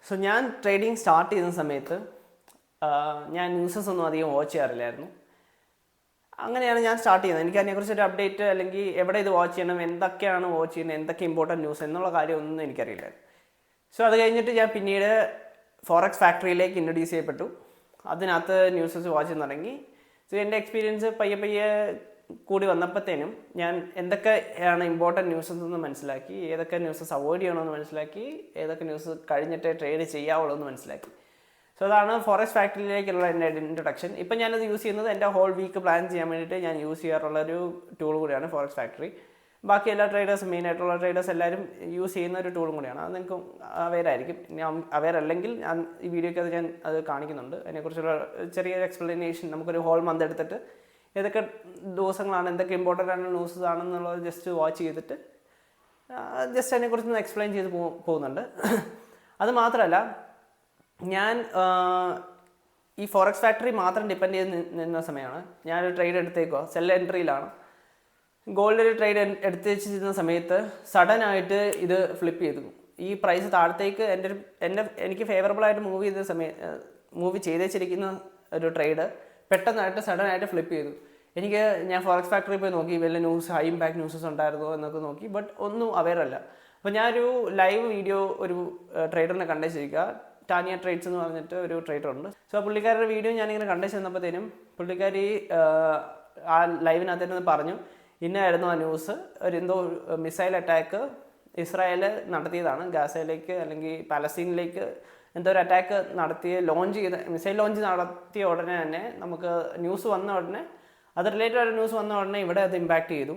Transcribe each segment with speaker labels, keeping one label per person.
Speaker 1: So ഞാൻ trading start ചെയ്യുന്ന സമയത്ത് ഞാൻ ന്യൂസസ് ഒന്നും അധികം വാച്ച് ചെയ്യാറില്ലായിരുന്നു. അങ്ങനെയാണ് ഞാൻ സ്റ്റാർട്ട് ചെയ്യുന്നത്. എനിക്ക് അതിനെക്കുറിച്ചൊരു അപ്ഡേറ്റ് അല്ലെങ്കിൽ എവിടെ ഇത് വാച്ച് ചെയ്യണം, എന്തൊക്കെയാണ് വാച്ച് ചെയ്യുന്നത്, എന്തൊക്കെ ഇമ്പോർട്ടൻറ്റ് ന്യൂസ് എന്നുള്ള കാര്യമൊന്നും എനിക്കറിയില്ലായിരുന്നു. സോ അത് കഴിഞ്ഞിട്ട് ഞാൻ പിന്നീട് ഫോറക്സ് ഫാക്ടറിയിലേക്ക് ഇൻട്രൊഡ്യൂസ് ചെയ്യപ്പെട്ടു. അതിനകത്ത് ന്യൂസസ് വാച്ച് ചെയ്യാൻ തുടങ്ങി. സോ എൻ്റെ എക്സ്പീരിയൻസ് പയ്യെ പയ്യെ കൂടി വന്നപ്പോഴത്തേനും ഞാൻ എന്തൊക്കെയാണ് ഇമ്പോർട്ടൻറ്റ് ന്യൂസസ് എന്ന് മനസ്സിലാക്കി, ഏതൊക്കെ ന്യൂസസ് അവോയ്ഡ് ചെയ്യണമെന്ന് മനസ്സിലാക്കി, ഏതൊക്കെ ന്യൂസ് കഴിഞ്ഞിട്ട് ട്രേഡ് ചെയ്യാവുള്ളൂ എന്ന് മനസ്സിലാക്കി. സോ അതാണ് ഫോറക്സ് ഫാക്ടറിയിലേക്കുള്ള എൻ്റെ ഇൻട്രൊഡക്ഷൻ. ഇപ്പം ഞാനത് യൂസ് ചെയ്യുന്നത് എൻ്റെ ഹോൾ വീക്ക് പ്ലാൻ ചെയ്യാൻ വേണ്ടിയിട്ട് ഞാൻ യൂസ് ചെയ്യാറുള്ളൊരു ടൂൾ കൂടിയാണ് ഫോറക്സ് ഫാക്ടറി. ബാക്കി എല്ലാ ട്രേഡേഴ്സും, മെയിനായിട്ടുള്ള ട്രേഡേഴ്സ് എല്ലാവരും യൂസ് ചെയ്യുന്ന ഒരു ടൂളും കൂടിയാണ്. അത് നിങ്ങൾക്ക് അവെയർ ആയിരിക്കും. ഞാൻ അവെയർ അല്ലെങ്കിൽ ഞാൻ ഈ വീഡിയോയ്ക്ക് ഞാൻ അത് കാണിക്കുന്നുണ്ട്. അതിനെക്കുറിച്ചുള്ള ചെറിയൊരു എക്സ്പ്ലനേഷൻ. നമുക്കൊരു ഹോൾ മന്ത് എടുത്തിട്ട് ഏതൊക്കെ ദിവസങ്ങളാണ്, എന്തൊക്കെ ഇമ്പോർട്ടൻ്റ് ആയിട്ടുള്ള ന്യൂസസ് ആണെന്നുള്ളത് ജസ്റ്റ് വാച്ച് ചെയ്തിട്ട് ജസ്റ്റ് അതിനെക്കുറിച്ചൊന്ന് എക്സ്പ്ലെയിൻ ചെയ്ത് പോകുന്നുണ്ട്. അത് മാത്രമല്ല, ഞാൻ ഈ ഫോറക്സ് ഫാക്ടറി മാത്രം ഡിപ്പെൻഡ് ചെയ്ത് നിന്ന സമയമാണ്. ഞാനൊരു ട്രേഡ് എടുത്തേക്കുക, സെൽ എൻട്രിയിലാണ്. ഗോൾഡിൽ ട്രേഡ് എടുത്ത് വെച്ചിരുന്ന സമയത്ത് സഡനായിട്ട് ഇത് ഫ്ലിപ്പ് ചെയ്തു. ഈ പ്രൈസ് താഴത്തേക്ക് എനിക്ക് ഫേവറബിളായിട്ട് മൂവ് ചെയ്ത് വെച്ചിരിക്കുന്ന ഒരു ട്രേഡ് പെട്ടെന്നായിട്ട് സഡനായിട്ട് ഫ്ലിപ്പ് ചെയ്തു. ഞാൻ ഫോറക്സ് ഫാക്ടറി പോയി നോക്കി, വല്ല ന്യൂസ്, ഹൈ ഇമ്പാക്ട് ന്യൂസസ് ഉണ്ടായിരുന്നോ എന്നൊക്കെ നോക്കി. ബട്ട് ഒന്നും അവെയർ അല്ല. അപ്പോൾ ഞാനൊരു ലൈവ് വീഡിയോ ഒരു ട്രേഡറിനെ കണ്ടുവച്ചിരിക്കുക. ടാനിയ ട്രേഡ്സ് എന്ന് പറഞ്ഞിട്ട് ഒരു ട്രേഡർ ഉണ്ട്. സോ പുള്ളിക്കാരുടെ വീഡിയോ ഞാനിങ്ങനെ കണ്ടുവച്ച് തന്നപ്പോഴത്തേനും പുള്ളിക്കാരി ആ ലൈവിനകത്തേന്ന് പറഞ്ഞു, ഇന്നായിരുന്നു ആ ന്യൂസ്. എന്തോ മിസൈൽ അറ്റാക്ക് ഇസ്രായേൽ നടത്തിയതാണ് ഗാസയിലേക്ക് അല്ലെങ്കിൽ പാലസ്തീനിലേക്ക്. എന്തോ ഒരു അറ്റാക്ക് മിസൈൽ ലോഞ്ച് നടത്തിയ ഉടനെ തന്നെ നമുക്ക് ന്യൂസ് വന്ന ഉടനെ, അത് റിലേറ്റഡ് ആയിട്ട് ന്യൂസ് വന്ന ഉടനെ ഇവിടെ അത് ഇമ്പാക്റ്റ് ചെയ്തു.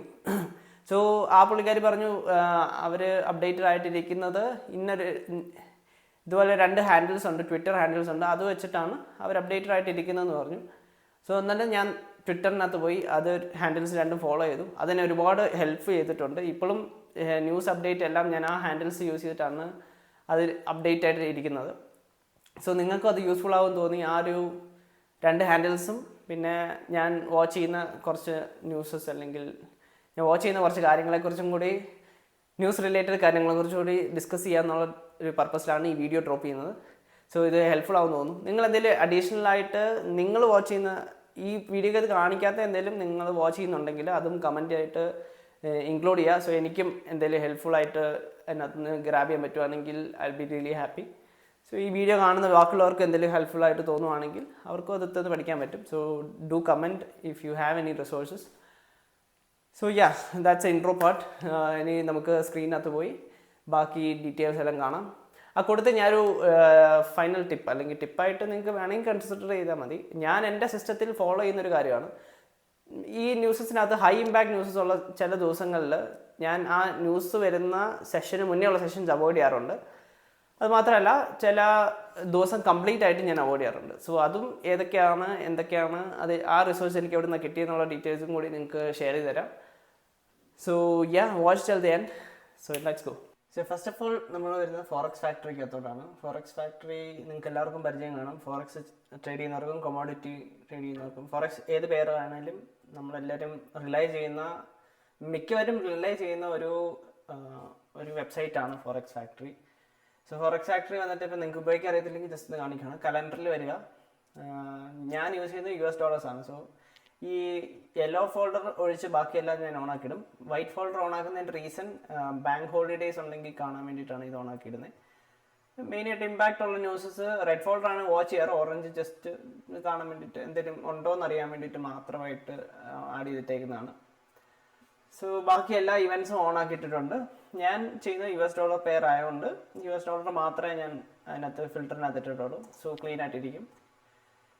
Speaker 1: സോ ആ പുള്ളിക്കാരി പറഞ്ഞു, അവർ അപ്ഡേറ്റഡ് ആയിട്ടിരിക്കുന്നത് ഇതുപോലെ 2 ഹാൻഡിൽസ് ഉണ്ട്, ട്വിറ്റർ ഹാൻഡിൽസ് ഉണ്ട്, അത് വെച്ചിട്ടാണ് അവർ അപ്ഡേറ്റഡ് ആയിട്ടിരിക്കുന്നതെന്ന് പറഞ്ഞു. സോ എന്നാലും ഞാൻ ട്വിറ്ററിനകത്ത് പോയി അത് ഹാൻഡിൽസ് രണ്ടും ഫോളോ ചെയ്തു. അതിനെ ഒരുപാട് ഹെൽപ്പ് ചെയ്തിട്ടുണ്ട്. ഇപ്പോഴും ന്യൂസ് അപ്ഡേറ്റ് എല്ലാം ഞാൻ ആ ഹാൻഡിൽസ് യൂസ് ചെയ്തിട്ടാണ് അത് അപ്ഡേറ്റ് ആയിട്ട് ഇരിക്കുന്നത്. സോ നിങ്ങൾക്കും അത് യൂസ്ഫുൾ ആവും തോന്നി ആ ഒരു 2 ഹാൻഡിൽസും, പിന്നെ ഞാൻ വാച്ച് ചെയ്യുന്ന കുറച്ച് ന്യൂസസ് അല്ലെങ്കിൽ ഞാൻ വാച്ച് ചെയ്യുന്ന കുറച്ച് കാര്യങ്ങളെക്കുറിച്ചും കൂടി, ന്യൂസ് റിലേറ്റഡ് കാര്യങ്ങളെക്കുറിച്ചും കൂടി ഡിസ്കസ് ചെയ്യാന്നുള്ള ഒരു പർപ്പസിലാണ് ഈ വീഡിയോ ഡ്രോപ്പ് ചെയ്യുന്നത്. സോ ഇത് ഹെൽപ്ഫുൾ ആവും തോന്നുന്നു. നിങ്ങൾ എന്തെങ്കിലും അഡീഷണൽ ആയിട്ട് നിങ്ങൾ വാച്ച് ചെയ്യുന്ന, ഈ വീഡിയോക്ക് അത് കാണിക്കാത്ത എന്തെങ്കിലും നിങ്ങൾ വാച്ച് ചെയ്യുന്നുണ്ടെങ്കിൽ അതും കമൻ്റ് ആയിട്ട് ഇൻക്ലൂഡ് ചെയ്യുക. സോ എനിക്കും എന്തെങ്കിലും ഹെൽപ്ഫുൾ ആയിട്ട് അതിനകത്ത് നിന്ന് ഗ്രാബ് ചെയ്യാൻ പറ്റുവാണെങ്കിൽ I be really happy. So ഈ വീഡിയോ കാണുന്ന ബാക്കിയുള്ളവർക്ക് എന്തെങ്കിലും ഹെൽപ്ഫുൾ ആയിട്ട് തോന്നുവാണെങ്കിൽ അവർക്കും അതെടുത്ത് പഠിക്കാൻ പറ്റും. So do comment if you have any resources. So that's A intro part. ഇനി നമുക്ക് സ്ക്രീനകത്ത് പോയി ബാക്കി ഡീറ്റെയിൽസ് എല്ലാം കാണാം. ആ കൂട്ടത്തിൽ ഞാനൊരു ഫൈനൽ ടിപ്പ് അല്ലെങ്കിൽ ടിപ്പായിട്ട് നിങ്ങൾക്ക് വേണമെങ്കിൽ കൺസിഡർ ചെയ്താൽ മതി. ഞാൻ എൻ്റെ സിസ്റ്റത്തിൽ ഫോളോ ചെയ്യുന്നൊരു കാര്യമാണ്, ഈ ന്യൂസസിനകത്ത് ഹൈ ഇമ്പാക്ട് ന്യൂസസ് ഉള്ള ചില ദിവസങ്ങളിൽ ഞാൻ ആ ന്യൂസ് വരുന്ന സെഷന് മുന്നേ ഉള്ള സെഷൻസ് അവോയ്ഡ് ചെയ്യാറുണ്ട്. അത് മാത്രമല്ല, ചില ദിവസം കംപ്ലീറ്റ് ആയിട്ട് ഞാൻ അവോയ്ഡ് ചെയ്യാറുണ്ട്. സോ അതും എന്തൊക്കെയാണ് അത്, ആ റിസോഴ്സ് എനിക്ക് എവിടെ നിന്ന് കിട്ടിയെന്നുള്ള ഡീറ്റെയിൽസും കൂടി നിങ്ങൾക്ക് ഷെയർ ചെയ്ത് തരാം. So watch till the end. So let's go. So first of all നമ്മൾ വരുന്നത് ഫോറക്സ് ഫാക്ടറിക്കകത്തോട്ടാണ്. ഫോറക്സ് ഫാക്ടറി നിങ്ങൾക്ക് എല്ലാവർക്കും പരിചയം കാണും. ഫോറക്സ് ട്രേഡ് ചെയ്യുന്നവർക്കും കൊമോഡിറ്റി ട്രേഡ് ചെയ്യുന്നവർക്കും, ഫോറക്സ് ഏത് പേരാണെങ്കിലും നമ്മളെല്ലാവരും മിക്കവരും റിലൈ ചെയ്യുന്ന ഒരു വെബ്സൈറ്റാണ് forex factory. So forex factory വന്നിട്ട് ഇപ്പോൾ നിങ്ങൾക്ക് ഉപയോഗിക്കാൻ അറിയത്തില്ലെങ്കിൽ ജസ്റ്റ് കാണിക്കണം. കലണ്ടറിൽ വരിക. ഞാൻ യൂസ് ചെയ്യുന്നത് US ആണ്. സോ ഈ യെല്ലോ ഫോൾഡർ ഒഴിച്ച് ബാക്കിയെല്ലാം ഞാൻ ഓൺ ആക്കിയിടും. വൈറ്റ് ഫോൾഡർ ഓൺ ആക്കുന്നതിൻ്റെ റീസൺ ബാങ്ക് ഹോളിഡേയ്സ് ഉണ്ടെങ്കിൽ കാണാൻ വേണ്ടിയിട്ടാണ് ഇത് ഓൺ ആക്കിയിടുന്നത്. മെയിനായിട്ട് ഇമ്പാക്റ്റ് ഉള്ള ന്യൂസസ് റെഡ് ഫോൾഡറാണ് വാച്ച് ചെയ്യാറ്. ഓറഞ്ച് ജസ്റ്റ് കാണാൻ വേണ്ടിയിട്ട്, എന്തെങ്കിലും ഉണ്ടോ എന്ന് അറിയാൻ വേണ്ടിയിട്ട് മാത്രമായിട്ട് ആഡ് ചെയ്തിട്ടേക്കുന്നതാണ്. സോ ബാക്കി എല്ലാ ഇവൻറ്റ്സും ഓൺ ആക്കിയിട്ടിട്ടുണ്ട്. ഞാൻ ചെയ്യുന്ന US പെയർ ആയതുകൊണ്ട് US മാത്രമേ ഞാൻ അതിനകത്ത് ഫിൽറ്ററിനകത്ത് ഇട്ടിട്ടുള്ളൂ. സോ ക്ലീൻ ആയിട്ടിരിക്കും.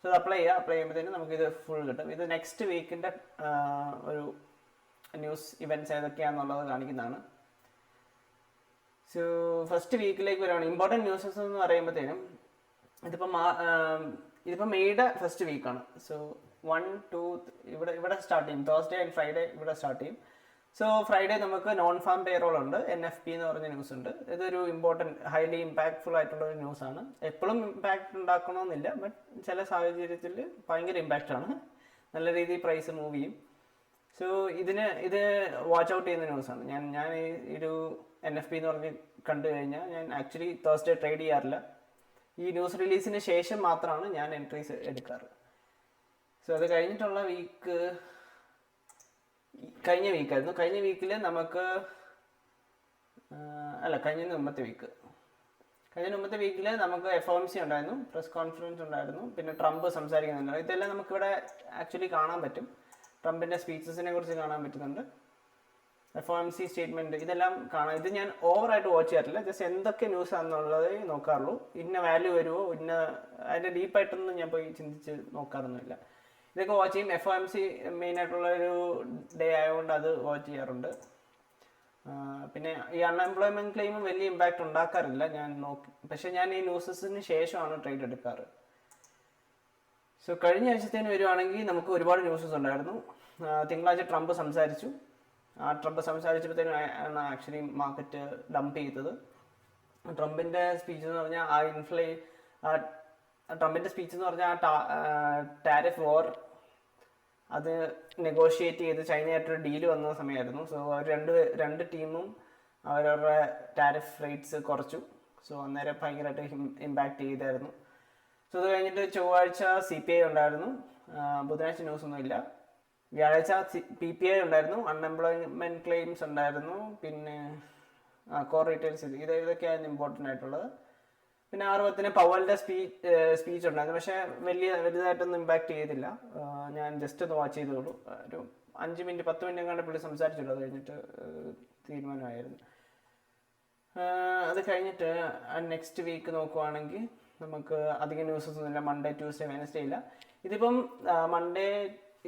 Speaker 1: സോ അത് അപ്ലൈ ചെയ്യുമ്പോഴത്തേനും നമുക്കിത് ഫുൾ കിട്ടും. ഇത് നെക്സ്റ്റ് വീക്കിൻ്റെ ഒരു ന്യൂസ് ഇവൻറ്റ്സ് ഏതൊക്കെയാണെന്നുള്ളത് കാണിക്കുന്നതാണ്. സോ ഫസ്റ്റ് വീക്കിലേക്ക് വരുവാണ്. ഇമ്പോർട്ടൻറ്റ് ന്യൂസസ് എന്ന് പറയുമ്പോഴത്തേനും ഇതിപ്പോൾ മെയ്യുടെ ഫസ്റ്റ് വീക്കാണ്. സോ 1, 2 ഇവിടെ സ്റ്റാർട്ട് ചെയ്യും. തേഴ്സ്ഡേ ആൻഡ് ഫ്രൈഡേ ഇവിടെ സ്റ്റാർട്ട് ചെയ്യും. സോ ഫ്രൈഡേ നമുക്ക് നോൺ ഫാം പേറോൾ ഉണ്ട്, NFP എന്ന് പറഞ്ഞ ന്യൂസ് ഉണ്ട്. ഇതൊരു ഹൈലി ഇമ്പാക്ട്ഫുൾ ആയിട്ടുള്ള ഒരു ന്യൂസാണ്. എപ്പോഴും ഇമ്പാക്റ്റ് ഉണ്ടാക്കണമെന്നില്ല, ബട്ട് ചില സാഹചര്യത്തിൽ ഭയങ്കര ഇമ്പാക്റ്റാണ്. നല്ല രീതിയിൽ പ്രൈസ് മൂവ് ചെയ്യും. സോ ഇത് വാച്ച് ഔട്ട് ചെയ്യുന്ന ന്യൂസാണ്. ഞാൻ ഈ ഒരു NFP എന്ന് പറഞ്ഞ് കണ്ടു കഴിഞ്ഞാൽ ഞാൻ ആക്ച്വലി തേഴ്സ്ഡേ ട്രേഡ് ചെയ്യാറില്ല. ഈ ന്യൂസ് റിലീസിന് ശേഷം മാത്രമാണ് ഞാൻ എൻട്രീസ് എടുക്കാറ്. സോ അത് കഴിഞ്ഞിട്ടുള്ള വീക്ക് കഴിഞ്ഞ വീക്കായിരുന്നു. കഴിഞ്ഞ വീക്കിൽ നമുക്ക് കഴിഞ്ഞ മുമ്പത്തെ വീക്കിൽ നമുക്ക് FOMC ഉണ്ടായിരുന്നു, പ്രസ് കോൺഫറൻസ് ഉണ്ടായിരുന്നു, പിന്നെ ട്രംപ് സംസാരിക്കുന്നുണ്ട്. ഇതെല്ലാം നമുക്കിവിടെ ആക്ച്വലി കാണാൻ പറ്റും. ട്രംപിൻ്റെ സ്പീച്ചസിനെ കുറിച്ച് കാണാൻ പറ്റുന്നുണ്ട്. FOMC സ്റ്റേറ്റ്മെൻറ്റ് ഇതെല്ലാം കാണാം. ഇത് ഞാൻ ഓവറായിട്ട് വാച്ച് ചെയ്യാറില്ല, ജസ്റ്റ് എന്തൊക്കെ ന്യൂസ് ആണെന്നുള്ളതേ നോക്കാറുള്ളൂ. ഇന്ന വാല്യൂ വരുമോ, അതിൻ്റെ ഡീപ്പായിട്ടൊന്നും ഞാൻ പോയി ചിന്തിച്ച് നോക്കാറൊന്നുമില്ല. ഇതൊക്കെ വാച്ച് ചെയ്യും. FOMC മെയിനായിട്ടുള്ള ഒരു ഡേ ആയതുകൊണ്ട് അത് വാച്ച് ചെയ്യാറുണ്ട്. പിന്നെ ഈ അൺഎംപ്ലോയ്മെൻറ്റ് ക്ലെയിമും വലിയ ഇമ്പാക്റ്റ് ഉണ്ടാക്കാറില്ല ഞാൻ നോക്കി. പക്ഷേ ഞാൻ ഈ ന്യൂസസിന് ശേഷമാണ് ട്രേഡ് എടുക്കാറ്. സോ കഴിഞ്ഞ ആഴ്ചത്തേന് വരുവാണെങ്കിൽ നമുക്ക് ഒരുപാട് ന്യൂസസ് ഉണ്ടായിരുന്നു. തിങ്കളാഴ്ച ട്രംപ് സംസാരിച്ചു. ട്രംപ് സംസാരിച്ചപ്പോഴത്തേനും ആണ് ആക്ച്വലി മാർക്കറ്റ് ഡംപ് ചെയ്തത്. ട്രംപിൻ്റെ സ്പീച്ച് എന്ന് പറഞ്ഞാൽ ട്രംപിൻ്റെ സ്പീച്ച് എന്ന് പറഞ്ഞാൽ ടാരിഫ് വാർ അത് നെഗോഷിയേറ്റ് ചെയ്ത് ചൈനയായിട്ടൊരു ഡീല് വന്ന സമയമായിരുന്നു. സോ അവർ രണ്ട് ടീമും അവരവരുടെ ടാരിഫ് റേറ്റ്സ് കുറച്ചു. സോ അന്നേരം ഭയങ്കരമായിട്ട് ഇമ്പാക്റ്റ് ചെയ്തായിരുന്നു. സോ അത് കഴിഞ്ഞിട്ട് ചൊവ്വാഴ്ച CPI ഉണ്ടായിരുന്നു. ബുധനാഴ്ച ന്യൂസൊന്നുമില്ല. വ്യാഴാഴ്ച PPI ഉണ്ടായിരുന്നു, അൺഎംപ്ലോയ്മെൻറ്റ് ക്ലെയിംസ് ഉണ്ടായിരുന്നു, പിന്നെ കോർ റീറ്റെയിൽസ് ഇതൊക്കെയാണ് ഇമ്പോർട്ടൻ്റ് ആയിട്ടുള്ളത്. പിന്നെ 6:10 പവലിൻ്റെ സ്പീച്ച് ഉണ്ടായിരുന്നു. പക്ഷേ വലുതായിട്ടൊന്നും ഇമ്പാക്റ്റ് ചെയ്തില്ല. ഞാൻ ജസ്റ്റ് ഒന്ന് വാച്ച് ചെയ്തോളൂ. ഒരു 5 മിനിറ്റ് 10 മിനിറ്റ് എങ്ങാണ്ട് പുള്ളി സംസാരിച്ചുള്ളൂ. അത് കഴിഞ്ഞിട്ട് തീരുമാനമായിരുന്നു. അത് കഴിഞ്ഞിട്ട് നെക്സ്റ്റ് വീക്ക് നോക്കുവാണെങ്കിൽ നമുക്ക് അധികം ന്യൂസസ് ഒന്നുമില്ല. മൺഡേ, ട്യൂസ്ഡേ, വെനസ്ഡേ ഇല്ല. ഇതിപ്പം മൺഡേ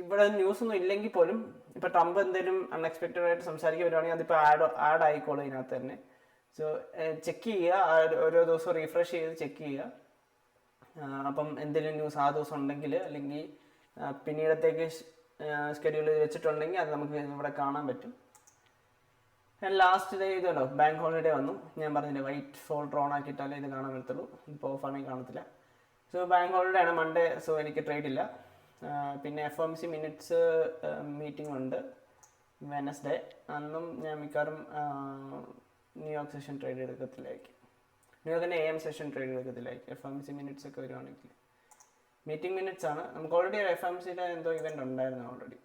Speaker 1: ഇവിടെ ന്യൂസൊന്നും ഇല്ലെങ്കിൽ പോലും ഇപ്പോൾ ട്രംപ് എന്തെങ്കിലും അൺഎക്സ്പെക്റ്റഡ് ആയിട്ട് സംസാരിക്കാൻ വരുവാണെങ്കിൽ അതിപ്പോൾ ആഡ് ആയിക്കോളും ഇതിനകത്ത് തന്നെ. സോ ചെക്ക് ചെയ്യുക, ഓരോ ദിവസവും റീഫ്രഷ് ചെയ്ത് ചെക്ക് ചെയ്യുക. അപ്പം എന്തെങ്കിലും ന്യൂസ് ആ ദിവസം ഉണ്ടെങ്കിൽ അല്ലെങ്കിൽ പിന്നീടത്തേക്ക് സ്കെഡ്യൂൾ ചെയ്ത് വെച്ചിട്ടുണ്ടെങ്കിൽ അത് നമുക്ക് ഇവിടെ കാണാൻ പറ്റും. ലാസ്റ്റ് ഡേ ഇതുണ്ടോ, ബാങ്ക് ഹോളിഡേ വന്നു. ഞാൻ പറഞ്ഞില്ലേ വൈറ്റ് ഫോൾഡർ ഓൺ ആക്കിയിട്ടാലേ ഇത് കാണാൻ പറ്റത്തുള്ളൂ. ഇപ്പോൾ ഓഫാണെങ്കിൽ കാണത്തില്ല. സോ ബാങ്ക് ഹോളിഡേ ആണ് മൺഡേ. സോ എനിക്ക് ട്രേഡ് ഇല്ല. പിന്നെ FOMC മിനിറ്റ്സ് മീറ്റിംഗ് ഉണ്ട് വെനസ്ഡേ. അന്നും ഞാൻ മിക്കവാറും ന്യൂയോർക്ക് സെഷൻ ട്രേഡ് എടുക്കത്തില്ലായിരിക്കും. ന്യൂയോർക്കിൻ്റെ AM സെഷൻ ട്രേഡ് എടുക്കത്തില്ലായിരിക്കും. FOMC മിനിറ്റ്സ് ഒക്കെ വരുവാണെങ്കിൽ മീറ്റിംഗ് മിനിറ്റ്സ് ആണ്. നമുക്ക് ഓൾറെഡി FOMCയുടെ എന്തോ ഇവൻ്റ് ഉണ്ടായിരുന്നു ഓൾറെഡി.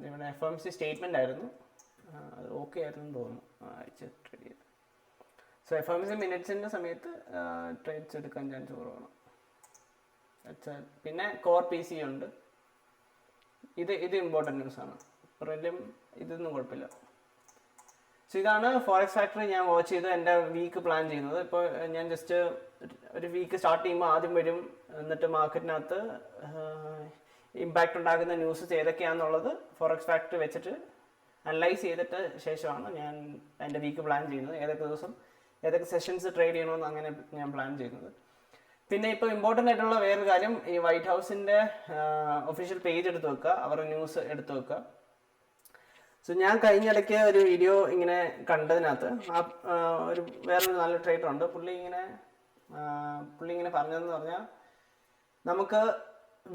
Speaker 1: ഇവിടെ FOMC സ്റ്റേറ്റ്മെൻ്റ് ആയിരുന്നു, അത് ഓക്കെ ആയിരുന്നു തോന്നുന്നു. അയച്ച് ട്രേഡ് ചെയ്ത്. സോ FOMC മിനിറ്റ്സിൻ്റെ സമയത്ത് ട്രേഡ്സ് എടുക്കാൻ ചാൻസ് കുറവാണ്. പിന്നെ കോർ PC ഉണ്ട്. ഇത് ഇമ്പോർട്ടൻറ്റ് ന്യൂസാണ്. പ്രിലിം ഇതൊന്നും കുഴപ്പമില്ല. സോ ഇതാണ് ഫോറക്സ് ഫാക്ടറി ഞാൻ വാച്ച് ചെയ്ത് എൻ്റെ വീക്ക് പ്ലാൻ ചെയ്യുന്നത്. ഇപ്പോൾ ഞാൻ ജസ്റ്റ് ഒരു വീക്ക് സ്റ്റാർട്ട് ചെയ്യുമ്പോൾ ആദ്യം വരും, എന്നിട്ട് മാർക്കറ്റിനകത്ത് ഇമ്പാക്റ്റ് ഉണ്ടാക്കുന്ന ന്യൂസസ് ഏതൊക്കെയാണെന്നുള്ളത് ഫോറക്സ് ഫാക്ടറി വെച്ചിട്ട് അനലൈസ് ചെയ്തിട്ട് ശേഷമാണ് ഞാൻ എൻ്റെ വീക്ക് പ്ലാൻ ചെയ്യുന്നത്. ഏതൊക്കെ ദിവസം ഏതൊക്കെ സെഷൻസ് ട്രേഡ് ചെയ്യണമെന്ന് അങ്ങനെ ഞാൻ പ്ലാൻ ചെയ്യുന്നത്. പിന്നെ ഇപ്പോൾ ഇമ്പോർട്ടൻ്റ് ആയിട്ടുള്ള വേറൊരു കാര്യം, ഈ വൈറ്റ് ഹൗസിൻ്റെ ഒഫീഷ്യൽ പേജ് എടുത്ത് വെക്കുക, അവരുടെ ന്യൂസ് എടുത്ത് വെക്കുക. സോ ഞാൻ കഴിഞ്ഞിടയ്ക്ക് ഒരു വീഡിയോ ഇങ്ങനെ കണ്ടതിനകത്ത് വേറൊരു നല്ല ട്രേഡർ ഉണ്ട്. പുള്ളി ഇങ്ങനെ പറഞ്ഞതെന്ന് പറഞ്ഞാൽ നമുക്ക്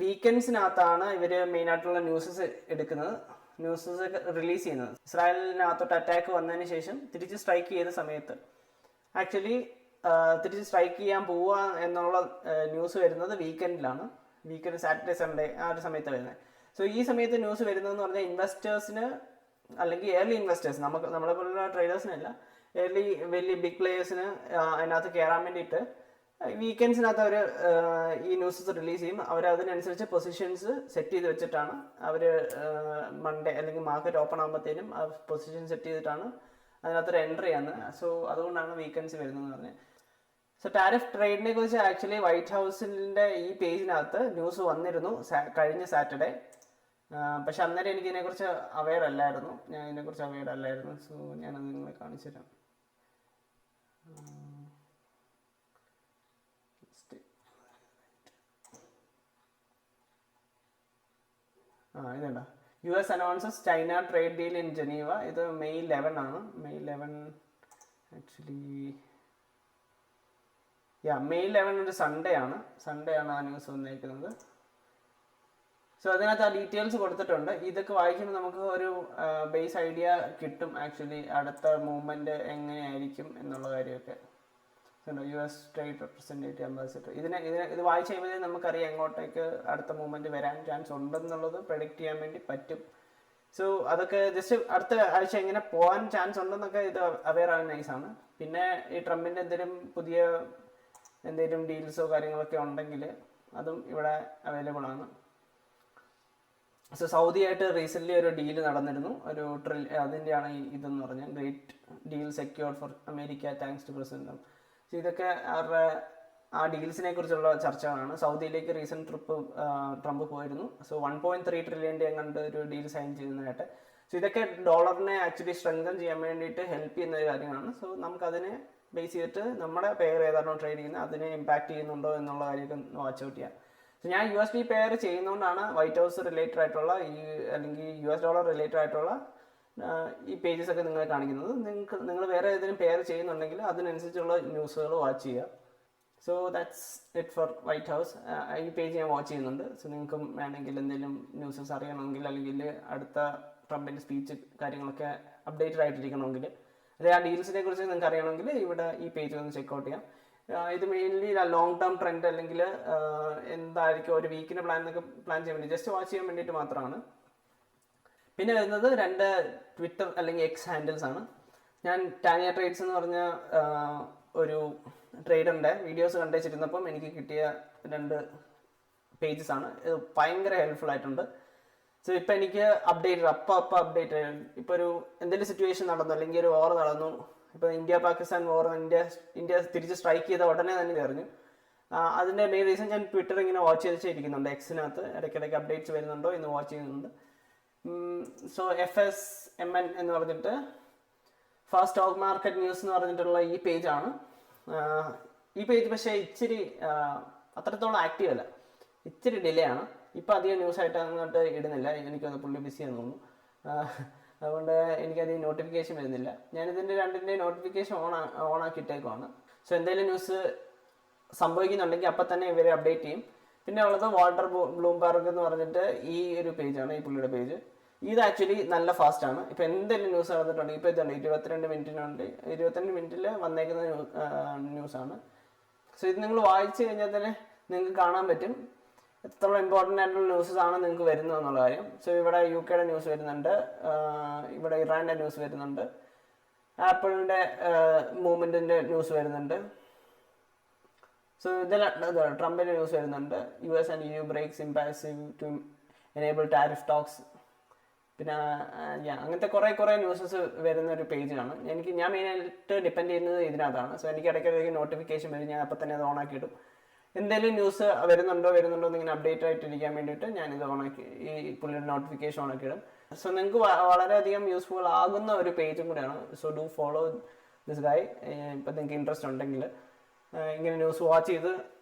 Speaker 1: വീക്കെൻഡ്സിനകത്താണ് ഇവർ മെയിനായിട്ടുള്ള ന്യൂസസ് എടുക്കുന്നത്, ന്യൂസസ് റിലീസ് ചെയ്യുന്നത്. ഇസ്രായേലിനകത്തോട്ട് അറ്റാക്ക് വന്നതിന് ശേഷം തിരിച്ച് സ്ട്രൈക്ക് ചെയ്ത സമയത്ത് ആക്ച്വലി തിരിച്ച് സ്ട്രൈക്ക് ചെയ്യാൻ പോവുക എന്നുള്ള ന്യൂസ് വരുന്നത് വീക്കെൻഡിലാണ്. വീക്കെൻഡ് സാറ്റർഡേ സൺഡേ ആ ഒരു സമയത്ത് വരുന്നത്. സോ ഈ സമയത്ത് ന്യൂസ് വരുന്നതെന്ന് പറഞ്ഞാൽ ഇൻവെസ്റ്റേഴ്സിന് അല്ലെങ്കിൽ ഏർലി ഇൻവെസ്റ്റേഴ്സ്, നമ്മളെ പോലുള്ള ട്രേഡേഴ്സിനല്ല, വലിയ ബിഗ് പ്ലേയേഴ്സിന് അതിനകത്ത് കയറാൻ വേണ്ടിയിട്ട് വീക്കെൻഡ്സിനകത്ത് അവർ ഈ ന്യൂസസ് റിലീസ് ചെയ്യും. അവർ അതിനനുസരിച്ച് പൊസിഷൻസ് സെറ്റ് ചെയ്ത് വെച്ചിട്ടാണ് അവർ മൺഡേ അല്ലെങ്കിൽ മാർക്കറ്റ് ഓപ്പൺ ആകുമ്പോഴത്തേനും ആ പൊസിഷൻ സെറ്റ് ചെയ്തിട്ടാണ് അതിനകത്തൊരു എൻട്രി ചെയ്യുന്നത്. സോ അതുകൊണ്ടാണ് വീക്കെൻഡ്സ് വരുന്നതെന്ന് പറഞ്ഞത്. സോ ടാരിഫ് ട്രേഡിനെ കുറിച്ച് ആക്ച്വലി വൈറ്റ് ഹൗസിൻ്റെ ഈ പേജിനകത്ത് ന്യൂസ് വന്നിരുന്നു കഴിഞ്ഞ സാറ്റർഡേ. പക്ഷെ അന്നേരം എനിക്ക് ഇതിനെക്കുറിച്ച് അവെയർ അല്ലായിരുന്നു. സോ ഞാനത് നിങ്ങളെ കാണിച്ചു തരാം. ഇതുണ്ടോ, US announces China trade deal in Geneva. ഇത് May 11 ആണ്. May 11 ആക്ച്വലി May 11 ഒരു സൺഡേ ആണ് ആ ന്യൂസ് വന്നേക്കുന്നത്. സോ അതിനകത്ത് ആ ഡീറ്റെയിൽസ് കൊടുത്തിട്ടുണ്ട്. ഇതൊക്കെ വായിക്കുമ്പോൾ നമുക്ക് ഒരു ബേസ് ഐഡിയ കിട്ടും ആക്ച്വലി അടുത്ത മൂവ്മെന്റ് എങ്ങനെയായിരിക്കും എന്നുള്ള കാര്യമൊക്കെ. US ട്രേഡ് റെപ്രസെൻറ്റേറ്റീവ് അംബാസിഡർ ഇത് വായിച്ച് കഴിയുമ്പോൾ നമുക്കറിയാം എങ്ങോട്ടേക്ക് അടുത്ത മൂവ്മെന്റ് വരാൻ ചാൻസ് ഉണ്ടെന്നുള്ളത് പ്രെഡിക്റ്റ് ചെയ്യാൻ വേണ്ടി പറ്റും. സോ അതൊക്കെ ജസ്റ്റ് അടുത്ത ആഴ്ച എങ്ങനെ പോകാൻ ചാൻസ് ഉണ്ടെന്നൊക്കെ ഇത് അവെയർ ആവാൻ നൈസാണ്. പിന്നെ ഈ ട്രംപിന്റെ എന്തെങ്കിലും ഡീൽസോ കാര്യങ്ങളൊക്കെ ഉണ്ടെങ്കിൽ അതും ഇവിടെ അവൈലബിൾ ആണ്. സോ സൗദിയായിട്ട് റീസെൻ്റ്ലി ഒരു ഡീൽ നടന്നിരുന്നു, അതിൻ്റെയാണ് ഇതെന്ന് പറഞ്ഞാൽ great deal secured for America thanks to president. So ഇതൊക്കെ അവരുടെ ആ ഡീൽസിനെ കുറിച്ചുള്ള ചർച്ചകളാണ്. സൗദിയിലേക്ക് റീസെൻറ്റ് ട്രംപ് പോയിരുന്നു. സോ 1.3 ട്രില്യൻ്റെ എങ്ങാണ്ട് ഒരു ഡീൽ സൈൻ ചെയ്യുന്നതായിട്ട്. സോ ഇതൊക്കെ ഡോളറിനെ ആക്ച്വലി സ്ട്രെങ്തൻ ചെയ്യാൻ വേണ്ടിയിട്ട് ഹെൽപ്പ് ചെയ്യുന്ന ഒരു കാര്യമാണ്. സോ നമുക്കതിനെ ബേസ് ചെയ്തിട്ട് നമ്മുടെ പെയർ ഏതാണോ ട്രേഡ് ചെയ്യുന്നത് അതിനെ ഇമ്പാക്ട് ചെയ്യുന്നുണ്ടോ എന്നുള്ള കാര്യമൊക്കെ വാച്ച് ഔട്ട് ചെയ്യാം. സോ ഞാൻ USD പെയർ ചെയ്യുന്നതുകൊണ്ടാണ് വൈറ്റ് ഹൗസ് റിലേറ്റഡ് ആയിട്ടുള്ള അല്ലെങ്കിൽ US ഡോളർ റിലേറ്റഡ് ആയിട്ടുള്ള ഈ പേജസ് ഒക്കെ നിങ്ങളെ കാണിക്കുന്നത്. നിങ്ങൾ വേറെ ഏതെങ്കിലും പെയർ ചെയ്യുന്നുണ്ടെങ്കിൽ അതിനനുസരിച്ചുള്ള ന്യൂസുകൾ വാച്ച് ചെയ്യുക. So that's it for white house. ഈ പേജ് ഞാൻ വാച്ച് ചെയ്യുന്നുണ്ട്. സോ നിങ്ങൾക്കും വേണമെങ്കിൽ എന്തെങ്കിലും ന്യൂസസ് അറിയണമെങ്കിൽ അല്ലെങ്കിൽ അടുത്ത ട്രംപിൻ്റെ സ്പീച്ച് കാര്യങ്ങളൊക്കെ അപ്ഡേറ്റഡ് ആയിട്ടിരിക്കണമെങ്കിൽ അല്ലെങ്കിൽ ആ ഡീൽസിനെ കുറിച്ച് നിങ്ങൾക്ക് അറിയണമെങ്കിൽ ഇവിടെ ഈ പേജ് ഒന്ന് ചെക്കൗട്ട് ചെയ്യാം. ഇത് മെയിൻലി ലോങ് ടേം ട്രെൻഡ് അല്ലെങ്കിൽ എന്തായിരിക്കും ഒരു വീക്കിന് പ്ലാൻ ചെയ്യാൻ വേണ്ടി ജസ്റ്റ് വാച്ച് ചെയ്യാൻ വേണ്ടിയിട്ട് മാത്രമാണ്. പിന്നെ വരുന്നത് 2 ട്വിറ്റർ അല്ലെങ്കിൽ എക്സ് ഹാൻഡിൽസ് ആണ്. ഞാൻ ടാനിയ ട്രേഡ്സ് എന്ന് പറഞ്ഞ ഒരു ട്രേഡറിൻ്റെ വീഡിയോസ് കണ്ടുവച്ചിരുന്നപ്പം എനിക്ക് കിട്ടിയ 2 പേജസ് ആണ്. ഇത് ഭയങ്കര ഹെൽപ്ഫുൾ ആയിട്ടുണ്ട്. സോ ഇപ്പം എനിക്ക് അപ്ഡേറ്റ് ഇപ്പോൾ ഒരു എന്തെങ്കിലും സിറ്റുവേഷൻ നടന്നു അല്ലെങ്കിൽ ഒരു വാർ നടന്നു. ഇപ്പോൾ ഇന്ത്യ പാകിസ്ഥാൻ വാർ ഇന്ത്യ തിരിച്ച് സ്ട്രൈക്ക് ചെയ്ത ഉടനെ തന്നെ അറിഞ്ഞു. അതിൻ്റെ മെയിൻ റീസൺ ഞാൻ ട്വിറ്റർ ഇങ്ങനെ വാച്ച് ചെയ്തിരിക്കുന്നുണ്ട്. എക്സിനകത്ത് ഇടയ്ക്കിടയ്ക്ക് അപ്ഡേറ്റ്സ് വരുന്നുണ്ടോ എന്ന് വാച്ച് ചെയ്യുന്നുണ്ട്. സോ FSMN എന്ന് പറഞ്ഞിട്ട് ഫാസ്റ്റ് സ്റ്റോക്ക് മാർക്കറ്റ് ന്യൂസ് എന്ന് പറഞ്ഞിട്ടുള്ള ഈ പേജാണ്. ഈ പേജ് പക്ഷേ ഇച്ചിരി അത്രത്തോളം ആക്റ്റീവ് അല്ല, ഇച്ചിരി ഡിലേ ആണ്. ഇപ്പം അധികം ന്യൂസായിട്ട് അങ്ങോട്ട് ഇടുന്നില്ല. എനിക്കൊന്ന് പുള്ളി ബിസിയാന്ന് തോന്നുന്നു. അതുകൊണ്ട് എനിക്കധികം നോട്ടിഫിക്കേഷൻ വരുന്നില്ല. ഞാനിതിൻ്റെ 2ൻ്റെ നോട്ടിഫിക്കേഷൻ ഓണാക്കിയിട്ടേക്കുവാണ്. സോ എന്തെങ്കിലും ന്യൂസ് സംഭവിക്കുന്നുണ്ടെങ്കിൽ അപ്പം തന്നെ ഇവരെ അപ്ഡേറ്റ് ചെയ്യും. പിന്നെ ഉള്ളത് വാൾട്ടർ ബ്ലൂംബർഗ് എന്ന് പറഞ്ഞിട്ട് ഈ ഒരു പേജാണ്, ഈ പുള്ളിയുടെ പേജ്. ഇത് ആക്ച്വലി നല്ല ഫാസ്റ്റാണ്. ഇപ്പോൾ എന്തെങ്കിലും ന്യൂസ് നടന്നിട്ടുണ്ടെങ്കിൽ ഇപ്പോൾ ഇതുണ്ട് 22 മിനിറ്റിൽ വന്നേക്കുന്ന ന്യൂസാണ്. സോ ഇത് നിങ്ങൾ വായിച്ചു കഴിഞ്ഞാൽ തന്നെ നിങ്ങൾക്ക് കാണാൻ പറ്റും എത്രത്തോളം ഇമ്പോർട്ടൻ്റ് ആയിട്ടുള്ള ന്യൂസസ് ആണ് നിങ്ങൾക്ക് വരുന്നത് എന്നുള്ള കാര്യം. സോ ഇവിടെ UK ന്യൂസ് വരുന്നുണ്ട്, ഇവിടെ ഇറാൻ്റെ ന്യൂസ് വരുന്നുണ്ട്, ആപ്പിളിൻ്റെ മൂവ്മെൻറ്റിൻ്റെ ന്യൂസ് വരുന്നുണ്ട്. സോ ഇതിൽ ട്രംപിൻ്റെ ന്യൂസ് വരുന്നുണ്ട്. US and EU breaks impassive to enable tariff talks. പിന്നെ അങ്ങനത്തെ കുറേ ന്യൂസസ് വരുന്ന ഒരു പേജാണ്. ഞാൻ മെയിനായിട്ട് ഡിപ്പെൻഡ് ചെയ്യുന്നത് ഇതിനകത്താണ്. സോ എനിക്ക് ഇടയ്ക്കിടയ്ക്ക് നോട്ടിഫിക്കേഷൻ വരും, ഞാൻ അപ്പം തന്നെ അത് ഓണാക്കിയിടും. എന്തെങ്കിലും ന്യൂസ് വരുന്നുണ്ടോ എന്നിങ്ങനെ അപ്ഡേറ്റ് ആയിട്ടിരിക്കാൻ വേണ്ടിയിട്ട് ഞാനിത് ഈ പുള്ളിയുടെ നോട്ടിഫിക്കേഷൻ ഓണാക്കിയിടും. സോ നിങ്ങൾക്ക് വളരെയധികം യൂസ്ഫുൾ ആകുന്ന ഒരു പേജും കൂടെയാണ്. So do follow this guy. ഇപ്പം നിങ്ങൾക്ക് ഇൻട്രസ്റ്റ് ഉണ്ടെങ്കിൽ ഇങ്ങനെ ന്യൂസ് വാച്ച് ചെയ്ത്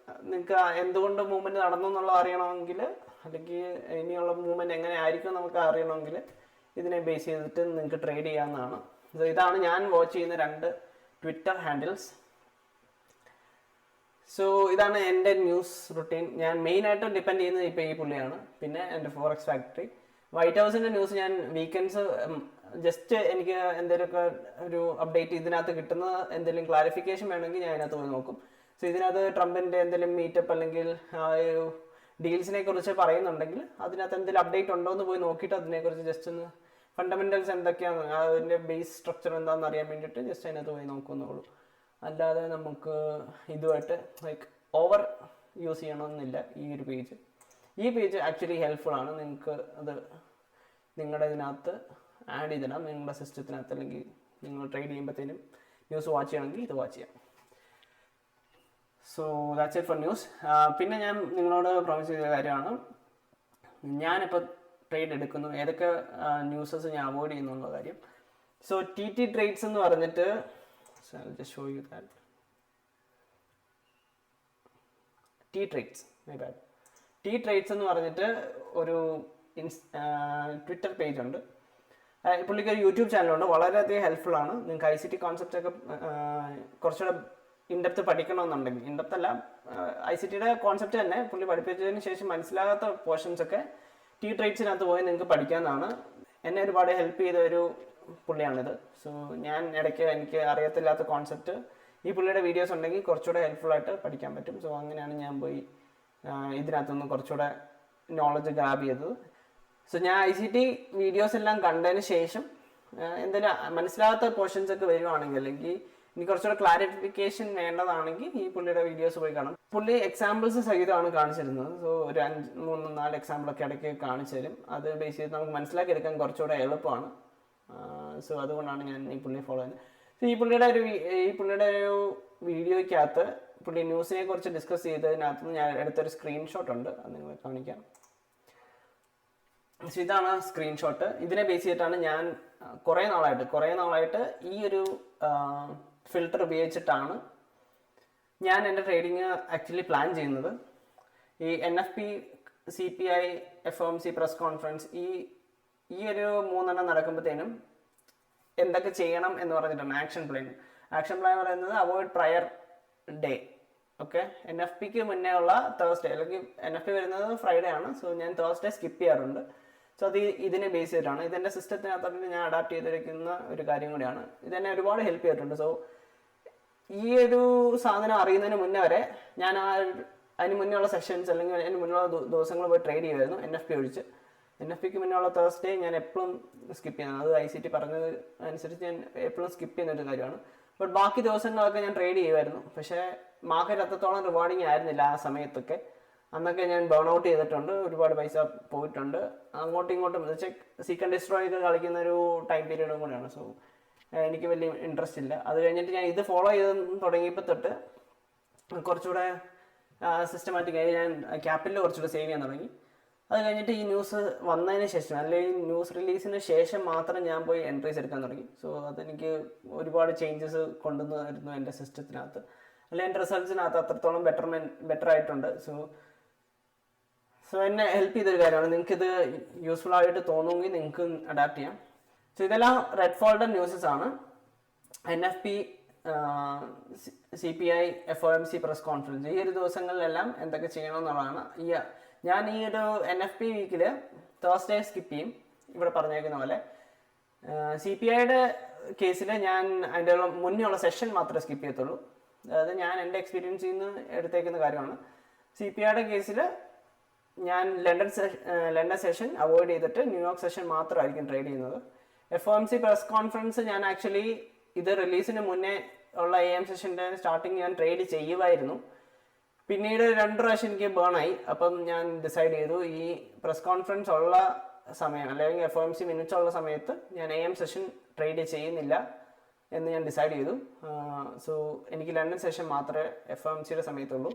Speaker 1: നിങ്ങൾക്ക് എന്തുകൊണ്ട് മൂവ്മെൻറ്റ് നടന്നു എന്നുള്ളത് അറിയണമെങ്കിൽ അല്ലെങ്കിൽ ഇനിയുള്ള മൂവ്മെൻറ്റ് എങ്ങനെ ആയിരിക്കും നമുക്ക് അറിയണമെങ്കിൽ ഇതിനെ ബേസ് ചെയ്തിട്ട് നിങ്ങൾക്ക് ട്രേഡ് ചെയ്യാവുന്നതാണ്. സോ ഇതാണ് ഞാൻ വാച്ച് ചെയ്യുന്ന 2 ട്വിറ്റർ ഹാൻഡിൽസ്. സോ ഇതാണ് എൻ്റെ ന്യൂസ് റുട്ടീൻ. ഞാൻ മെയിനായിട്ട് ഡിപ്പെൻഡ് ചെയ്യുന്നത് ഇപ്പോൾ ഈ പുള്ളിയാണ്. പിന്നെ എൻ്റെ ഫോറക്സ് ഫാക്ടറി. വൈറ്റ് ഹൗസിൻ്റെ ന്യൂസ് ഞാൻ വീക്കെൻഡ്സ് ജസ്റ്റ് എനിക്ക് എന്തെങ്കിലുമൊക്കെ ഒരു അപ്ഡേറ്റ് ഇതിനകത്ത് കിട്ടുന്ന എന്തെങ്കിലും ക്ലാരിഫിക്കേഷൻ വേണമെങ്കിൽ ഞാൻ അതിനകത്ത് പോയി നോക്കും. സോ ഇതിനകത്ത് ട്രംപിൻ്റെ എന്തെങ്കിലും മീറ്റപ്പ് അല്ലെങ്കിൽ ഒരു ഡീൽസിനെ കുറിച്ച് പറയുന്നുണ്ടെങ്കിൽ അതിനകത്ത് എന്തെങ്കിലും അപ്ഡേറ്റ് ഉണ്ടോ എന്ന് പോയി നോക്കിയിട്ട് അതിനെക്കുറിച്ച് ജസ്റ്റ് ഒന്ന് ഫണ്ടമെൻ്റൽസ് എന്തൊക്കെയാണ് അതിൻ്റെ ബേസ് സ്ട്രക്ചർ എന്താണെന്ന് അറിയാൻ വേണ്ടിയിട്ട് ജസ്റ്റ് അതിനകത്ത് പോയി നോക്കുന്നുള്ളൂ. അല്ലാതെ നമുക്ക് ഇതുമായിട്ട് ഓവർ യൂസ് ചെയ്യണമെന്നില്ല ഈ ഒരു പേജ്. ഈ പേജ് ആക്ച്വലി ഹെൽപ്ഫുൾ ആണ്. നിങ്ങൾക്ക് അത് നിങ്ങളുടെ ഇതിനകത്ത് ആഡ് ചെയ്തിടാം, നിങ്ങളുടെ സിസ്റ്റത്തിനകത്ത്. അല്ലെങ്കിൽ നിങ്ങൾ ട്രേഡ് ചെയ്യുമ്പോഴത്തേനും ന്യൂസ് വാച്ച് ചെയ്യണമെങ്കിൽ ഇത് വാച്ച് ചെയ്യാം. So that's it for news. പിന്നെ ഞാൻ നിങ്ങളോട് പ്രോമിസ് ചെയ്ത കാര്യമാണ്, ഞാനിപ്പോൾ ട്രേഡ് എടുക്കുന്നു, ഏതൊക്കെ ന്യൂസസ് ഞാൻ അവോയ്ഡ് ചെയ്യുന്നു എന്നുള്ള കാര്യം. സോ TT ട്രേഡ്സ് എന്ന് പറഞ്ഞിട്ട് show you that T trades എന്ന് പറഞ്ഞിട്ട് ഒരു ട്വിറ്റർ പേജ് ഉണ്ട്. പുള്ളിക്ക് ഒരു യൂട്യൂബ് ചാനലുണ്ട്, വളരെയധികം ഹെൽപ്ഫുൾ ആണ്. നിങ്ങൾക്ക് ICT കോൺസെപ്റ്റ് ഒക്കെ കുറച്ചുകൂടെ ഇൻഡെപ്ത് പഠിക്കണമെന്നുണ്ടെങ്കിൽ, ഇൻഡെപ്ത് അല്ല ICTയുടെ കോൺസെപ്റ്റ് തന്നെ പുള്ളി പഠിപ്പിച്ചതിന് ശേഷം മനസ്സിലാകാത്ത പോർഷൻസ് ഒക്കെ ടി ട്രേഡ്സിനകത്ത് പോയി നിങ്ങൾക്ക് പഠിക്കാവുന്നതാണ്. എന്നെ ഒരുപാട് ഹെൽപ്പ് ചെയ്ത ഒരു പുള്ളിയാണിത്. സോ ഞാൻ ഇടയ്ക്ക് എനിക്ക് അറിയത്തില്ലാത്ത കോൺസെപ്റ്റ് ഈ പുള്ളിയുടെ വീഡിയോസ് ഉണ്ടെങ്കിൽ കുറച്ചുകൂടെ ഹെൽപ്ഫുൾ ആയിട്ട് പഠിക്കാൻ പറ്റും. സോ അങ്ങനെയാണ് ഞാൻ പോയി ഇതിനകത്തുനിന്ന് കുറച്ചുകൂടെ നോളജ് ഗ്രാബ് ചെയ്തത്. സോ ഞാൻ ICT വീഡിയോസ് എല്ലാം കണ്ടതിന് ശേഷം എന്തെങ്കിലും മനസ്സിലാകാത്ത പോർഷൻസ് ഒക്കെ വരുവാണെങ്കിൽ, അല്ലെങ്കിൽ ഇനി കുറച്ചുകൂടെ ക്ലാരിഫിക്കേഷൻ വേണ്ടതാണെങ്കിൽ ഈ പുള്ളിയുടെ വീഡിയോസ് പോയി കാണും. പുള്ളി എക്സാമ്പിൾസ് സഹിതമാണ് കാണിച്ചിരുന്നത്. സോ ഒരു 3-4 എക്സാമ്പിളൊക്കെ ഇടയ്ക്ക് കാണിച്ചു തരും. അത് ബേസ് ചെയ്ത് നമുക്ക് മനസ്സിലാക്കി എടുക്കാൻ കുറച്ചുകൂടെ എളുപ്പമാണ്. സോ അതുകൊണ്ടാണ് ഞാൻ ഈ പുള്ളിയെ ഫോളോ ചെയ്യുന്നത്. സോ ഈ പുള്ളിയുടെ ഒരു വീഡിയോയ്ക്കകത്ത് പുള്ളി ന്യൂസിനെ കുറിച്ച് ഡിസ്കസ് ചെയ്തതിനകത്ത് ഞാൻ എടുത്തൊരു സ്ക്രീൻഷോട്ട് ഉണ്ട്, അത് നിങ്ങളെ കാണിക്കാം. സോ ഇതാണ് സ്ക്രീൻഷോട്ട്. ഇതിനെ ബേസ് ചെയ്തിട്ടാണ് ഞാൻ കുറേ നാളായിട്ട് ഈ ഒരു ഫിൽട്ടർ ഉപയോഗിച്ചിട്ടാണ് ഞാൻ എൻ്റെ ട്രേഡിങ് ആക്ച്വലി പ്ലാൻ ചെയ്യുന്നത്. ഈ NFP, CPI, FOMC press conference ഈ ഒരു 3 നടക്കുമ്പോഴത്തേനും എന്തൊക്കെ ചെയ്യണം എന്ന് പറഞ്ഞിട്ടാണ് ആക്ഷൻ പ്ലാൻ പറയുന്നത്. Avoid prior day. ഓക്കെ, NFPക്ക് മുന്നേ ഉള്ള തേഴ്സ്ഡേ, അല്ലെങ്കിൽ NFP വരുന്നത് ഫ്രൈഡേ ആണ്. സോ ഞാൻ തേഴ്സ്ഡേ സ്കിപ്പ് ചെയ്യാറുണ്ട്. സോ അത് ഇതിനെ ബേസ് ചെയ്തിട്ടാണ്. ഇതെൻ്റെ സിസ്റ്റത്തിനകത്തോട്ട് ഞാൻ അഡാപ്റ്റ് ചെയ്തിരിക്കുന്ന ഒരു കാര്യം കൂടിയാണ്. ഇതെന്നെ ഒരുപാട് ഹെൽപ്പ് ചെയ്തിട്ടുണ്ട്. സോ ഈ ഒരു സാധനം അറിയുന്നതിന് മുന്നേ വരെ ഞാൻ അതിന് മുന്നേ ഉള്ള സെഷൻസ്, അല്ലെങ്കിൽ അതിന് മുന്നുള്ള ദിവസങ്ങൾ പോയി ട്രേഡ് ചെയ്യുമായിരുന്നു NFP ഒഴിച്ച്. NFPക്ക് മുന്നേ ഉള്ള തേഴ്സ്ഡേ ഞാൻ എപ്പോഴും സ്കിപ്പ് ചെയ്യുന്നത്. അത് ICT പറഞ്ഞത് അനുസരിച്ച് ഞാൻ എപ്പോഴും സ്കിപ്പ് ചെയ്യുന്നൊരു കാര്യമാണ്. ബട്ട് ബാക്കി ദിവസങ്ങളൊക്കെ ഞാൻ ട്രേഡ് ചെയ്യുമായിരുന്നു. പക്ഷേ മാർക്കറ്റ് അത്രത്തോളം റിവാർഡിങ് ആയിരുന്നില്ല ആ സമയത്തൊക്കെ. അന്നൊക്കെ ഞാൻ ബേൺ ഔട്ട് ചെയ്തിട്ടുണ്ട്, ഒരുപാട് പൈസ പോയിട്ടുണ്ട്. അങ്ങോട്ടും ഇങ്ങോട്ടും സീക്ക് ആൻഡ് ഡിസ്ട്രോയ് ഒക്കെ കളിക്കുന്ന ഒരു ടൈം പീരീഡും കൂടെയാണ്. സോ എനിക്ക് വലിയ ഇൻട്രസ്റ്റ് ഇല്ല. അത് കഴിഞ്ഞിട്ട് ഞാൻ ഇത് ഫോളോ ചെയ്ത് തുടങ്ങിയപ്പോൾ തൊട്ട് കുറച്ചുകൂടെ സിസ്റ്റമാറ്റിക്കായി ഞാൻ ക്യാപിറ്റൽ കുറച്ചുകൂടെ സേവ് ചെയ്യാൻ തുടങ്ങി. അത് കഴിഞ്ഞിട്ട് ഈ ന്യൂസ് വന്നതിന് ശേഷം, അല്ലെങ്കിൽ ന്യൂസ് റിലീസിന് ശേഷം മാത്രം ഞാൻ പോയി എൻട്രീസ് എടുക്കാൻ തുടങ്ങി. സോ അതെനിക്ക് ഒരുപാട് ചേഞ്ചസ് കൊണ്ടുവന്നായിരുന്നു എൻ്റെ സിസ്റ്റത്തിനകത്ത്, അല്ലെങ്കിൽ എൻ്റെ റിസൾട്ട്സിനകത്ത് അത്രത്തോളം ബെറ്റർ ആയിട്ടുണ്ട്. സോ എന്നെ ഹെൽപ്പ് ചെയ്തൊരു കാര്യമാണ്. നിങ്ങൾക്കിത് യൂസ്ഫുൾ ആയിട്ട് തോന്നുമെങ്കിൽ നിങ്ങൾക്ക് അഡാപ്റ്റ് ചെയ്യാം. സോ ഇതെല്ലാം റെഡ് ഫോൾഡർ ന്യൂസസ് ആണ്. NFP, CPI, FOMC press conference, ഈ ഒരു ദിവസങ്ങളിലെല്ലാം എന്തൊക്കെ ചെയ്യണമെന്നുള്ളതാണ്. ഞാൻ ഈ ഒരു NFP വീക്കിൽ തേഴ്സ്ഡേ സ്കിപ്പ് ചെയ്യും, ഇവിടെ പറഞ്ഞേക്കുന്ന പോലെ. CPIയുടെ കേസിൽ ഞാൻ അതിൻ്റെ മുന്നേ ഉള്ള സെഷൻ മാത്രമേ സ്കിപ്പ് ചെയ്യത്തുള്ളൂ. അതായത് ഞാൻ എൻ്റെ എക്സ്പീരിയൻസിൽ നിന്ന് എടുത്തേക്കുന്ന കാര്യമാണ്. CPIയുടെ കേസിൽ ഞാൻ ലണ്ടൻ സെഷൻ അവോയ്ഡ് ചെയ്തിട്ട് ന്യൂയോർക്ക് സെഷൻ മാത്രമായിരിക്കും ട്രേഡ് ചെയ്യുന്നത്. FOMC പ്രസ് കോൺഫറൻസ് ഞാൻ ആക്ച്വലി ഇത് റിലീസിന് മുന്നേ ഉള്ള AM സെഷൻ്റെ സ്റ്റാർട്ടിങ് ഞാൻ ട്രേഡ് ചെയ്യുമായിരുന്നു. പിന്നീട് 2 പ്രാവശ്യം എനിക്ക് ബേണായി. അപ്പം ഞാൻ ഡിസൈഡ് ചെയ്തു ഈ പ്രസ് കോൺഫറൻസ് ഉള്ള സമയം, അല്ലെങ്കിൽ FOMC മിനിറ്റ്സ് ഉള്ള സമയത്ത് ഞാൻ AM സെഷൻ ട്രേഡ് ചെയ്യുന്നില്ല എന്ന് ഞാൻ ഡിസൈഡ് ചെയ്തു. സോ എനിക്ക് ലണ്ടൻ സെഷൻ മാത്രമേ FOMCയുടെ സമയത്തുള്ളൂ.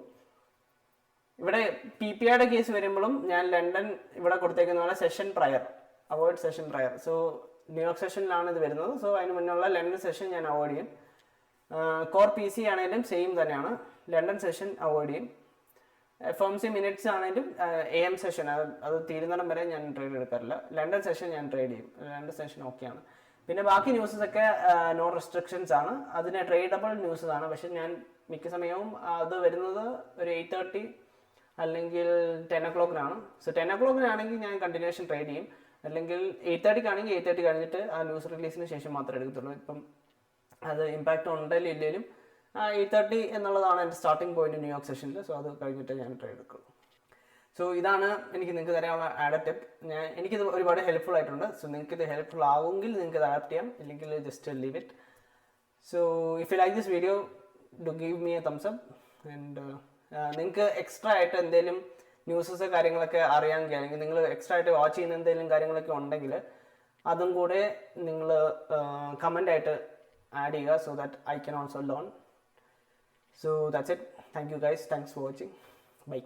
Speaker 1: ഇവിടെ PPIയുടെ കേസ് വരുമ്പോഴും ഞാൻ ലണ്ടൻ ഇവിടെ കൊടുത്തേക്കുന്ന പോലെ session prior, avoid session prior. So New York സെഷനിലാണ് ഇത് വരുന്നത്. സോ അതിന് മുന്നുള്ള ലണ്ടൻ സെഷൻ ഞാൻ അവോയ്ഡ് ചെയ്യും. കോർ PC ആണെങ്കിലും സെയിം തന്നെയാണ്, ലണ്ടൻ സെഷൻ അവോയ്ഡ് ചെയ്യും. FOMC മിനിറ്റ്സ് ആണെങ്കിലും AM സെഷൻ അത് തീരുന്നിടം വരെ ഞാൻ ട്രേഡ് എടുക്കാറില്ല. ലണ്ടൻ സെഷൻ ഞാൻ ട്രേഡ് ചെയ്യും, ലണ്ടൻ സെഷൻ ഓക്കെയാണ്. പിന്നെ ബാക്കി ന്യൂസസ് ഒക്കെ നോ റെസ്ട്രിക്ഷൻസ് ആണ്, അതിന് ട്രേഡബിൾ ന്യൂസസ് ആണ്. പക്ഷെ ഞാൻ മിക്ക സമയവും അത് വരുന്നത് ഒരു 8:30 അല്ലെങ്കിൽ 10 o'clock-നാണ്. സോ 10 o'clock-നാണെങ്കിൽ ഞാൻ കണ്ടിന്യൂഷൻ ട്രേഡ് ചെയ്യും. അല്ലെങ്കിൽ 8:30-ക്കാണെങ്കിൽ 8:30 കഴിഞ്ഞിട്ട് ആ ന്യൂസ് റിലീസിന് ശേഷം മാത്രമേ എടുക്കത്തുള്ളൂ. ഇപ്പം അത് ഇമ്പാക്റ്റ് ഉണ്ടെങ്കിലും ഇല്ലെങ്കിലും 8:30 എന്നുള്ളതാണ് എൻ്റെ സ്റ്റാർട്ടിംഗ് പോയിന്റ് ന്യൂയോർക്ക് സെഷനിൽ. സോ അത് കഴിഞ്ഞിട്ട് ഞാൻ ട്രേഡ് എടുക്കുള്ളൂ. സോ ഇതാണ് എനിക്ക് നിങ്ങൾക്ക് തരാനുള്ള ആഡ് ടിപ്പ്. എനിക്കിത് ഒരുപാട് ഹെൽപ്ഫുൾ ആയിട്ടുണ്ട്. സോ നിങ്ങൾക്കിത് ഹെൽപ്ഫുൾ ആവുമെങ്കിൽ നിങ്ങൾക്ക് ഇത് അഡാപ്റ്റ് ചെയ്യാം, ഇല്ലെങ്കിൽ just leave it. So if you like this video, do give me A thumbs up. And നിങ്ങൾക്ക് എക്സ്ട്രാ ആയിട്ട് എന്തെങ്കിലും ന്യൂസസ് കാര്യങ്ങളൊക്കെ അറിയാമെങ്കിൽ, അല്ലെങ്കിൽ നിങ്ങൾ എക്സ്ട്രാ ആയിട്ട് വാച്ച് ചെയ്യുന്ന എന്തെങ്കിലും കാര്യങ്ങളൊക്കെ ഉണ്ടെങ്കിൽ അതും കൂടെ നിങ്ങൾ കമൻ്റ് ആയിട്ട് ആഡ് ചെയ്യുക. So that I can also learn. So that's it. Thank you guys. Thanks for watching. Bye.